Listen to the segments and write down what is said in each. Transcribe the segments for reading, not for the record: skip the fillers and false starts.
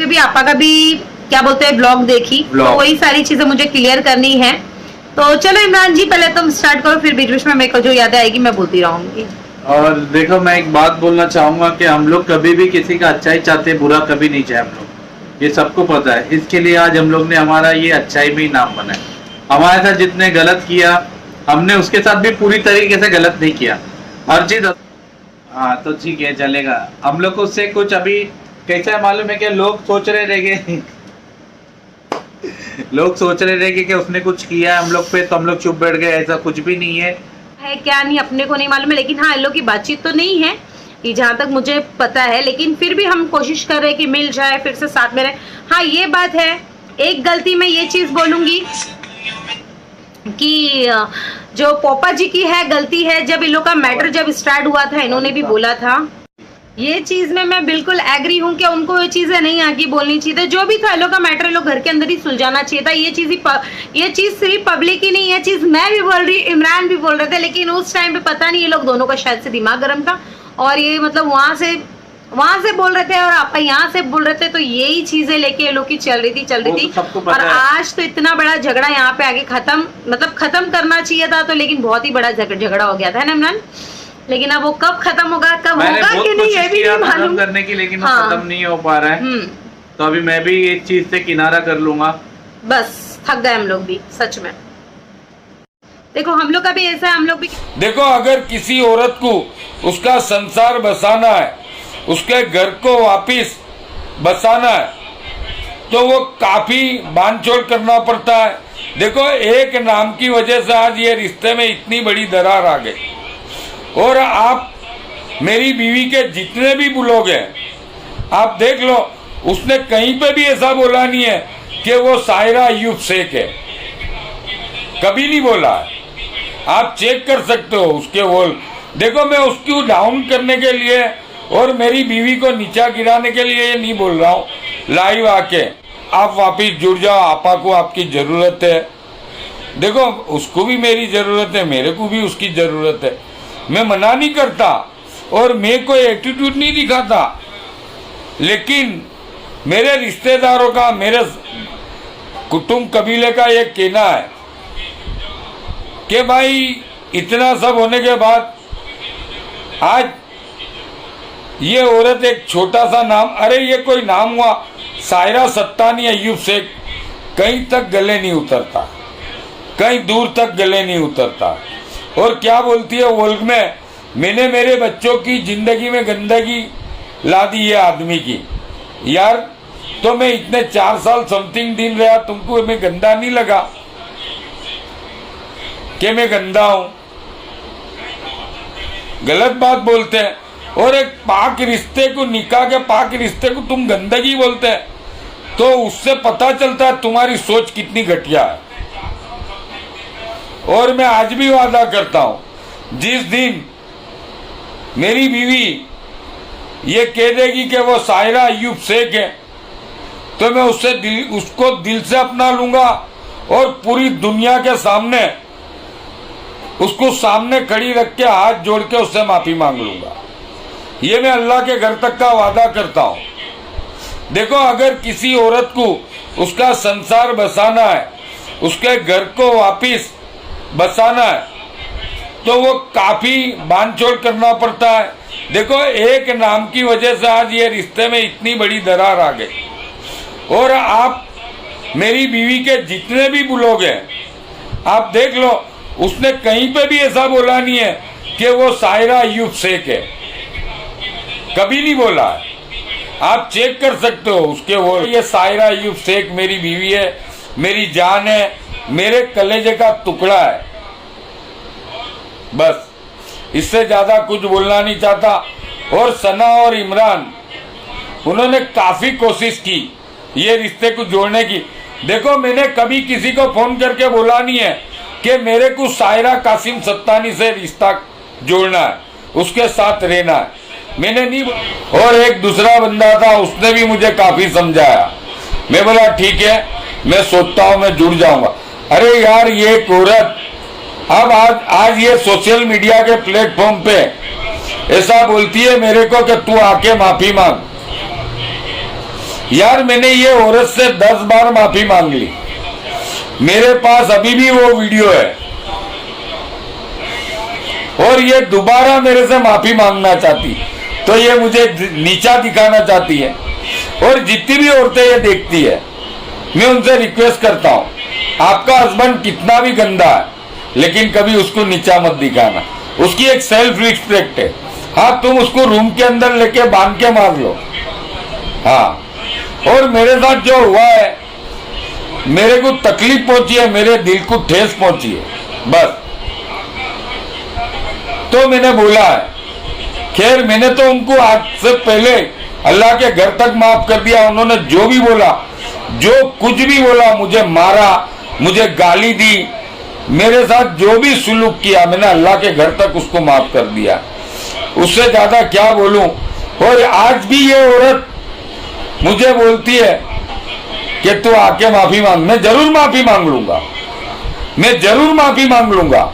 पे भी आपा का भी क्या बोलते हैं ब्लॉग देखी, तो वही सारी चीजें मुझे क्लियर करनी है। तो चलो इमरान जी पहले तुम स्टार्ट करो, फिर बीच बीच में मेरे को जो याद आएगी मैं बोलती रहूंगी। और देखो, मैं एक बात बोलना चाहूंगा कि हम लोग कभी भी किसी का अच्छाई चाहते, बुरा कभी नहीं चाहे हम लोग, ये सबको पता है। इसके लिए आज हम लोग ने हमारा ये अच्छाई में ही नाम बनाया। हमारे साथ जितने गलत किया हमने, उसके साथ भी पूरी तरीके से गलत नहीं किया, हर चीज। हाँ तो ठीक है, चलेगा। हम लोग को उससे कुछ अभी कैसा है मालूम है कि लोग सोच रहे रहेंगे लोग सोच रहे रहेंगे कि उसने कुछ किया है हम लोग पे, तो हम लोग चुप बैठ गए। ऐसा कुछ भी नहीं है क्या नहीं अपने को नहीं मालूम है, लेकिन हाँ इन लोग की बातचीत तो नहीं है ये जहाँ तक मुझे पता है, लेकिन फिर भी हम कोशिश कर रहे हैं कि मिल जाए, फिर से साथ में रहे। हाँ ये बात है, एक गलती मैं ये चीज बोलूंगी कि जो पोपा जी की है गलती है, जब इन लोग का मैटर जब स्टार्ट हुआ था इन्होंने भी बोला था, ये चीज में मैं बिल्कुल एग्री हूँ कि उनको ये चीजें नहीं आगे बोलनी चाहिए। जो भी था इन लोग का मैटर इन लोग घर के अंदर ही सुलझाना चाहिए था। ये चीज सिर्फ पब्लिक ही नहीं, ये चीज मैं भी बोल रही, इमरान भी बोल रहे थे, लेकिन उस टाइम पे पता नहीं ये लोग दोनों का शायद से दिमाग गर्म था और ये मतलब वहां से बोल रहे थे और आप यहाँ से बोल रहे थे, तो यही चीजें लेके ये लोग की चल रही थी। और आज तो इतना बड़ा झगड़ा यहाँ पे आगे खत्म करना चाहिए था, तो लेकिन बहुत ही बड़ा झगड़ा हो गया था ना इमरान। लेकिन अब वो कब खत्म होगा, कब होगा कि नहीं ये भी नहीं मालूम करने की, लेकिन वो खत्म नहीं हो पा रहा है। तो अभी मैं भी एक चीज से किनारा कर लूंगा। बस थक गए हम लोग भी सच में। देखो हम लोग का भी ऐसा है, हम लोग भी देखो, अगर किसी औरत को उसका संसार बसाना है, उसके घर को वापिस बसाना है, तो वो काफी बांधछोड़ करना पड़ता है। देखो, एक नाम की वजह से आज ये रिश्ते में इतनी बड़ी दरार आ गई। और आप मेरी बीवी के जितने भी ब्लॉग हैं आप देख लो, उसने कहीं पे भी ऐसा बोला नहीं है कि वो सायरा अय्यूब शेख है, कभी नहीं बोला है। आप चेक कर सकते हो उसके बोल। देखो, मैं उसको डाउन करने के लिए और मेरी बीवी को नीचा गिराने के लिए ये नहीं बोल रहा हूँ। लाइव आके आप वापिस जुड़ जाओ, आपा को आपकी जरूरत है। देखो, उसको भी मेरी जरूरत है, मेरे को भी उसकी जरूरत है। मैं मना नहीं करता और मैं कोई एटीट्यूड नहीं दिखाता, लेकिन मेरे रिश्तेदारों का, मेरे कुटुंब कबीले का ये कहना है कि भाई इतना सब होने के बाद आज ये औरत एक छोटा सा नाम, अरे ये कोई नाम हुआ सायरा सत्तानी अय्यूब शेख, कहीं तक गले नहीं उतरता, कहीं दूर तक गले नहीं उतरता। और क्या बोलती है वोल्ग में, मैंने मेरे बच्चों की जिंदगी में गंदगी ला दी है आदमी की। यार तो मैं इतने 4 साल समथिंग दिन रहा, तुमको मैं गंदा नहीं लगा कि मैं गंदा हूं? गलत बात बोलते हैं। और एक पाक रिश्ते को, निकाह के पाक रिश्ते को तुम गंदगी बोलते हैं, तो उससे पता चलता है तुम्हारी सोच कितनी घटिया है। और मैं आज भी वादा करता हूं, जिस दिन मेरी बीवी ये कह देगी कि वो सायरा अय्यूब शेख है, तो मैं उसको दिल से अपना लूंगा और पूरी दुनिया के सामने उसको सामने खड़ी रख के हाथ जोड़ के उससे माफी मांग लूंगा। ये मैं अल्लाह के घर तक का वादा करता हूं। देखो, अगर किसी औरत को उसका संसार बसाना है, उसके घर को वापिस बसाना है, तो वो काफी बांधछोड़ करना पड़ता है। देखो, एक नाम की वजह से आज ये रिश्ते में इतनी बड़ी दरार आ गई। और आप मेरी बीवी के जितने भी ब्लॉग हैं आप देख लो, उसने कहीं पे भी ऐसा बोला नहीं है कि वो सायरा अय्यूब शेख है, कभी नहीं बोला है। आप चेक कर सकते हो उसके वो, ये सायरा अय्यूब शेख मेरी बीवी है, मेरी जान है, मेरे कलेजे का टुकड़ा है। बस इससे ज्यादा कुछ बोलना नहीं चाहता। और सना और इमरान, उन्होंने काफी कोशिश की ये रिश्ते को जोड़ने की। देखो, मैंने कभी किसी को फोन करके बोला नहीं है कि मेरे को सायरा कासिम सत्तानी से रिश्ता जोड़ना है, उसके साथ रहना है, मैंने नहीं। और एक दूसरा बंदा था, उसने भी मुझे काफी समझाया। मैं बोला ठीक है, मैं सोचता हूं मैं जुड़ जाऊंगा। अरे यार, ये एक औरत अब आज ये सोशल मीडिया के प्लेटफॉर्म पे ऐसा बोलती है मेरे को कि तू आके माफी मांग। यार मैंने ये औरत से 10 बार माफी मांग ली, मेरे पास अभी भी वो वीडियो है, और ये दोबारा मेरे से माफी मांगना चाहती, तो ये मुझे नीचा दिखाना चाहती है। और जितनी भी औरतें ये देखती है, मैं उनसे रिक्वेस्ट करता हूं, आपका हस्बैंड कितना भी गंदा है, लेकिन कभी उसको नीचा मत दिखाना, उसकी एक सेल्फ रिस्पेक्ट है। हाँ, तुम उसको रूम के अंदर लेके बांध के मार लो, हाँ। और मेरे साथ जो हुआ है, मेरे को तकलीफ पहुंची है, मेरे दिल को ठेस पहुंची है, बस। तो मैंने बोला है, खैर मैंने तो उनको आज से पहले अल्लाह के घर तक माफ कर दिया। उन्होंने जो भी बोला, जो कुछ भी बोला, मुझे मारा, मुझे गाली दी, मेरे साथ जो भी सुलूक किया, मैंने अल्लाह के घर तक उसको माफ कर दिया, उससे ज्यादा क्या बोलूं। और आज भी ये औरत मुझे बोलती है कि तू आके माफी मांग। मैं जरूर माफी मांग लूंगा, मैं जरूर माफी मांग लूंगा,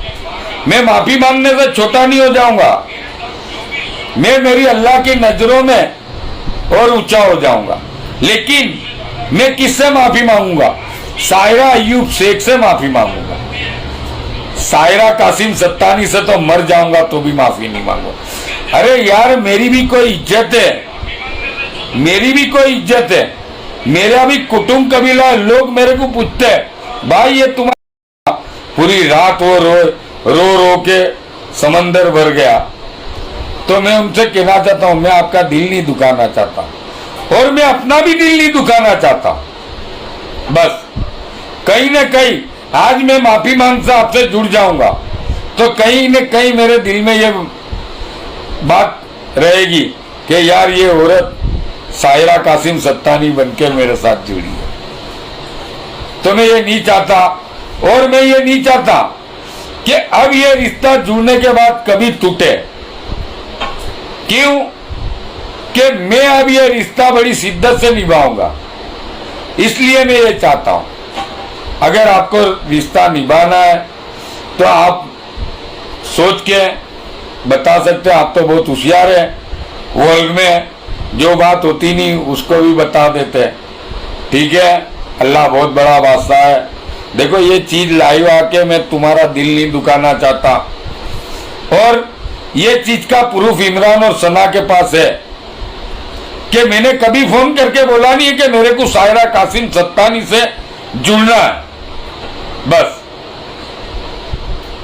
मैं माफी मांगने से छोटा नहीं हो जाऊंगा, मैं मेरी अल्लाह की नजरों में और ऊंचा हो जाऊंगा। लेकिन मैं किससे माफी मांगूंगा? सायरा अय्यूब शेख से माफी मांगूंगा। सायरा कासिम सत्तानी से तो मर जाऊंगा तो भी माफी नहीं मांगूंगा। अरे यार, मेरी भी कोई इज्जत है, मेरी भी कोई इज्जत है, मेरा भी कुटुंब कबीला है। लोग मेरे को पूछते हैं, भाई ये तुम्हारा पूरी रात वो रो के समंदर भर गया। तो मैं उनसे कहना चाहता हूं, मैं आपका दिल नहीं दुखाना चाहता, और मैं अपना भी दिल नहीं दुखाना चाहता। बस कहीं न कहीं आज मैं माफी मांग से आपसे जुड़ जाऊंगा, तो कहीं न कहीं मेरे दिल में ये बात रहेगी कि यार ये औरत सायरा कासिम सत्तानी बनके मेरे साथ जुड़ी है। तो मैं ये नहीं चाहता, और मैं ये नहीं चाहता कि अब ये रिश्ता जुड़ने के बाद कभी टूटे। क्यों? कि मैं अब ये रिश्ता बड़ी शिद्दत से निभाऊंगा, इसलिए मैं ये चाहता हूं। अगर आपको रिश्ता निभाना है तो आप सोच के बता सकते हैं, आप तो बहुत होशियार हैं, वर्ल्ड में जो बात होती नहीं उसको भी बता देते हैं। ठीक है, अल्लाह बहुत बड़ा बादशाह है। देखो, ये चीज लाइव आके मैं तुम्हारा दिल नहीं दुखाना चाहता, और ये चीज का प्रूफ इमरान और सना के पास है कि मैंने कभी फोन करके बोला नहीं है कि मेरे को सायरा कासिम सत्तानी से जुड़ना है। बस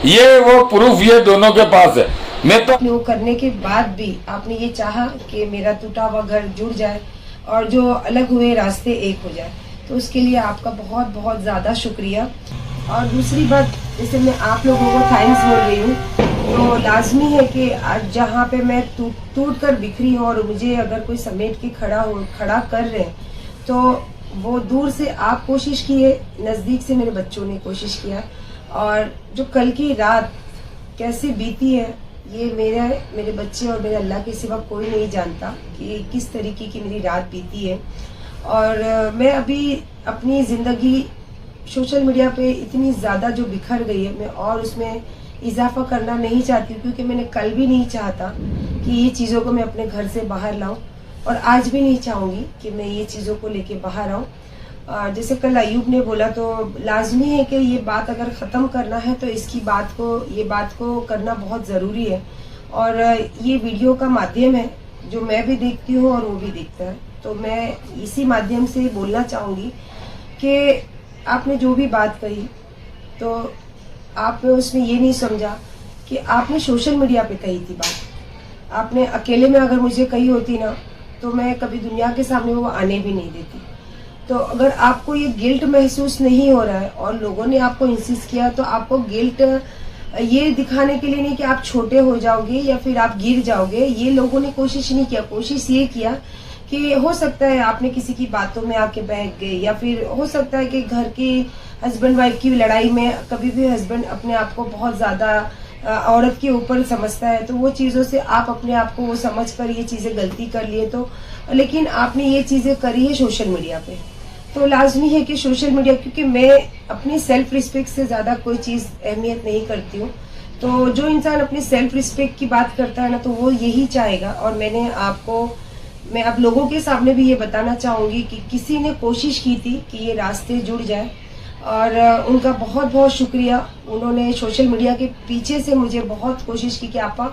ये वो प्रूफ ये दोनों के पास है। मैं तो वो करने के बाद भी आपने ये चाहा कि मेरा टूटा हुआ घर जुड़ जाए और जो अलग हुए रास्ते एक हो जाए, तो उसके लिए आपका बहुत बहुत ज़्यादा शुक्रिया। और दूसरी बात, जैसे मैं आप लोगों को थैंक्स बोल रही हूँ, तो लाजमी है कि आज जहाँ पे मैं टूट कर बिखरी हूँ और मुझे अगर कोई समेट के खड़ा कर रहे हैं, तो वो दूर से आप कोशिश की है, नज़दीक से मेरे बच्चों ने कोशिश किया। और जो कल की रात कैसे बीती है, ये मेरे बच्चे और मेरे अल्लाह के सिवा कोई नहीं जानता कि किस तरीके की मेरी रात बीती है। और मैं अभी अपनी ज़िंदगी सोशल मीडिया पे इतनी ज़्यादा जो बिखर गई है, मैं और उसमें इजाफा करना नहीं चाहती हूँ, क्योंकि मैंने कल भी नहीं चाहता कि ये चीज़ों को मैं अपने घर से बाहर लाऊं, और आज भी नहीं चाहूँगी कि मैं ये चीज़ों को लेके बाहर आऊँ। जैसे कल अयूब ने बोला, तो लाजमी है कि ये बात अगर ख़त्म करना है तो ये बात को करना बहुत ज़रूरी है। और ये वीडियो का माध्यम है जो मैं भी देखती हूँ और वो भी देखता है, तो मैं इसी माध्यम से बोलना चाहूँगी कि आपने जो भी बात कही, तो आपने उसमें ये नहीं समझा कि आपने सोशल मीडिया पे कही थी बात। आपने अकेले में अगर मुझे कही होती ना, तो मैं कभी दुनिया के सामने वो आने भी नहीं देती। तो अगर आपको ये गिल्ट महसूस नहीं हो रहा है और लोगों ने आपको इंसिस्ट किया, तो आपको गिल्ट ये दिखाने के लिए नहीं कि आप छोटे हो जाओगे या फिर आप गिर जाओगे, ये लोगों ने कोशिश नहीं किया। कोशिश ये किया कि हो सकता है आपने किसी की बातों में आके बैठ गए, या फिर हो सकता है कि घर की हस्बैंड वाइफ की लड़ाई में कभी भी हस्बैंड अपने आप को बहुत ज़्यादा औरत के ऊपर समझता है, तो वो चीज़ों से आप अपने आप को वो समझ कर ये चीज़ें गलती कर लिए। तो लेकिन आपने ये चीज़ें करी है सोशल मीडिया पे, तो लाजमी है कि सोशल मीडिया, क्योंकि मैं अपनी सेल्फ रिस्पेक्ट से ज़्यादा कोई चीज़ अहमियत नहीं करती हूँ। तो जो इंसान अपनी सेल्फ रिस्पेक्ट की बात करता है ना, तो वो यही चाहेगा। और मैंने आपको मैं अब लोगों के सामने भी ये बताना चाहूंगी कि किसी ने कोशिश की थी कि ये रास्ते जुड़ जाए, और उनका बहुत बहुत शुक्रिया। उन्होंने सोशल मीडिया के पीछे से मुझे बहुत कोशिश की कि आपा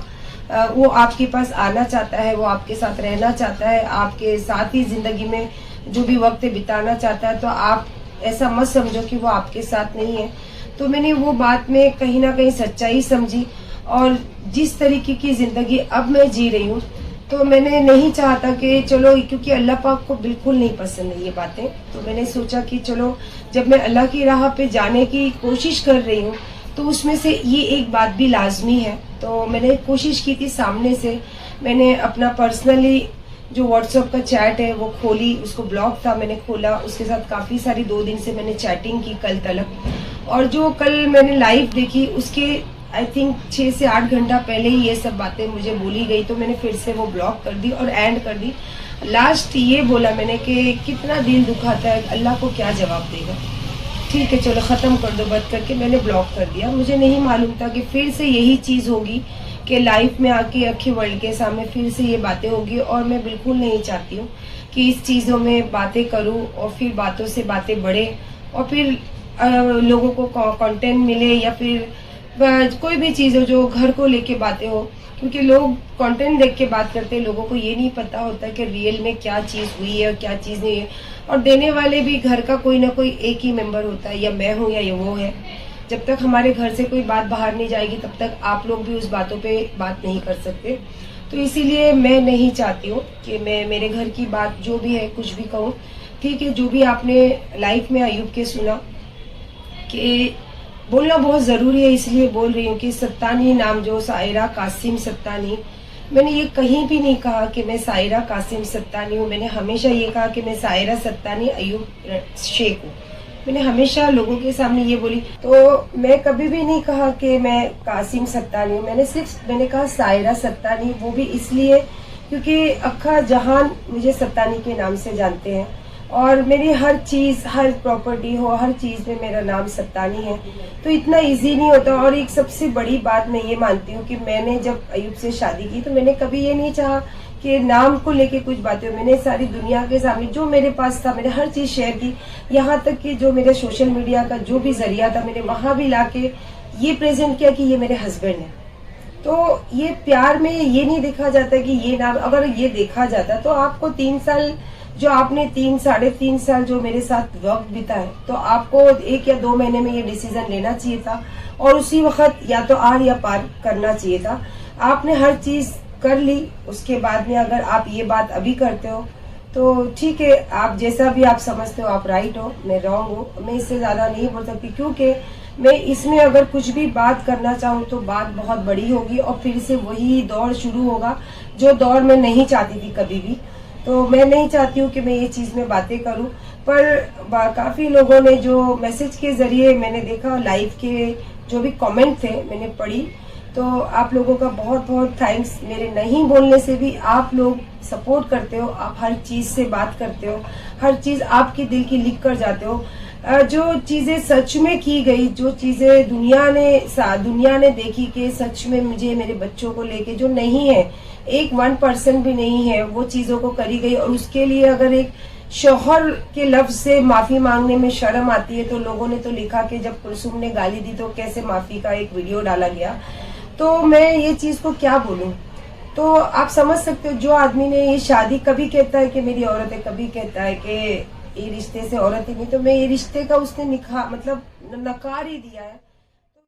वो आपके पास आना चाहता है, वो आपके साथ रहना चाहता है, आपके साथ ही जिंदगी में जो भी वक्त बिताना चाहता है, तो आप ऐसा मत समझो कि वो आपके साथ नहीं है। तो मैंने वो बात में कहीं ना कहीं सच्चाई समझी, और जिस तरीके की जिंदगी अब मैं जी रही हूँ, तो मैंने नहीं चाहता कि चलो, क्योंकि अल्लाह पाक को बिल्कुल नहीं पसंद है ये बातें, तो मैंने सोचा कि चलो जब मैं अल्लाह की राह पे जाने की कोशिश कर रही हूँ तो उसमें से ये एक बात भी लाजमी है। तो मैंने कोशिश की थी, सामने से मैंने अपना पर्सनली जो व्हाट्सएप का चैट है वो खोली, उसको ब्लॉक था मैंने खोला, उसके साथ काफ़ी सारी 2 दिन से मैंने चैटिंग की कल तलक, और जो कल मैंने लाइव देखी उसके आई थिंक 6 से 8 घंटा पहले ही ये सब बातें मुझे बोली गई, तो मैंने फिर से वो ब्लॉक कर दी और एंड कर दी। लास्ट ये बोला मैंने कि कितना दिल दुखाता है, अल्लाह को क्या जवाब देगा, ठीक है चलो ख़त्म कर दो, बंद करके मैंने ब्लॉक कर दिया। मुझे नहीं मालूम था कि फिर से यही चीज़ होगी कि लाइफ में आके अखे वर्ल्ड के सामने फिर से ये बातें होगी, और मैं बिल्कुल नहीं चाहती हूँ कि इस चीज़ों में बातें करूँ और फिर बातों से बातें बढ़े और फिर लोगों को कंटेंट मिले, या फिर कोई भी चीज़ हो जो घर को लेके बातें हो, क्योंकि लोग कंटेंट देख के बात करते हैं, लोगों को ये नहीं पता होता कि रियल में क्या चीज़ हुई है और क्या चीज़ नहीं है। और देने वाले भी घर का कोई ना कोई एक ही मेंबर होता है, या मैं हूँ या ये वो है। जब तक हमारे घर से कोई बात बाहर नहीं जाएगी तब तक आप लोग भी उस बातों पे बात नहीं कर सकते। तो इसीलिए मैं नहीं चाहती हूँ कि मैं मेरे घर की बात जो भी है कुछ भी कहूँ, ठीक है। जो भी आपने लाइफ में अयूब के सुना कि बोलना बहुत ज़रूरी है, इसलिए बोल रही हूँ कि सत्तानी नाम जो सायरा कासिम सत्तानी, मैंने ये कहीं भी नहीं कहा कि मैं सायरा कासिम सत्तानी हूँ। मैंने हमेशा ये कहा कि मैं सायरा सत्तानी अयूब शेख हूँ। मैंने हमेशा लोगों के सामने ये बोली, तो मैं कभी भी नहीं कहा कि मैं कासिम सत्तानी हूँ। मैंने कहा सायरा सत्तानी, वो भी इसलिए क्योंकि अक्खा जहान मुझे सत्तानी के नाम से जानते हैं, और मेरी हर चीज़, हर प्रॉपर्टी हो, हर चीज़ में मेरा नाम सत्तानी है। तो इतना इजी नहीं होता। और एक सबसे बड़ी बात मैं ये मानती हूँ कि मैंने जब अयूब से शादी की तो मैंने कभी ये नहीं चाहा कि नाम को लेके कुछ बातें हो। मैंने सारी दुनिया के सामने जो मेरे पास था, मैंने हर चीज़ शेयर की, यहाँ तक कि जो मेरे सोशल मीडिया का जो भी जरिया था मैंने वहाँ भी ला के ये प्रेजेंट किया कि ये मेरे हस्बैंड हैं। तो ये प्यार में ये नहीं देखा जाता कि ये नाम, अगर ये देखा जाता तो आपको 3 साल जो आपने 3-3.5 साल जो मेरे साथ वक्त बिता है, तो आपको 1 या 2 महीने में ये डिसीजन लेना चाहिए था, और उसी वक्त या तो आर या पार करना चाहिए था। आपने हर चीज कर ली, उसके बाद में अगर आप ये बात अभी करते हो तो ठीक है, आप जैसा भी आप समझते हो आप राइट हो, मैं रॉन्ग हूँ। मैं इससे ज्यादा नहीं बोल सकती, क्योंकि मैं इसमें अगर कुछ भी बात करना चाहूँ तो बात बहुत बड़ी होगी, और फिर से वही दौर शुरू होगा जो दौर मैं नहीं चाहती थी कभी भी। तो मैं नहीं चाहती हूँ कि मैं ये चीज़ में बातें करूँ, पर काफ़ी लोगों ने जो मैसेज के ज़रिए मैंने देखा, लाइव के जो भी कमेंट थे मैंने पढ़ी, तो आप लोगों का बहुत बहुत थैंक्स। मेरे नहीं बोलने से भी आप लोग सपोर्ट करते हो, आप हर चीज़ से बात करते हो, हर चीज़ आपके दिल की लिख कर जाते हो। जो चीज़ें सच में की गई, जो चीज़ें दुनिया ने देखी कि सच में मुझे मेरे बच्चों को लेके जो नहीं है, 1% भी नहीं है, वो चीज़ों को करी गई। और उसके लिए अगर एक शौहर के लफ्ज से माफ़ी मांगने में शर्म आती है, तो लोगों ने तो लिखा कि जब कुलसुम ने गाली दी तो कैसे माफ़ी का एक वीडियो डाला गया। तो मैं ये चीज़ को क्या बोलूँ, तो आप समझ सकते हो। जो आदमी ने ये शादी, कभी कहता है कि मेरी औरत है, कभी कहता है कि ये रिश्ते से औरत ही नहीं, तो मैं ये रिश्ते का उसने नकार ही दिया है।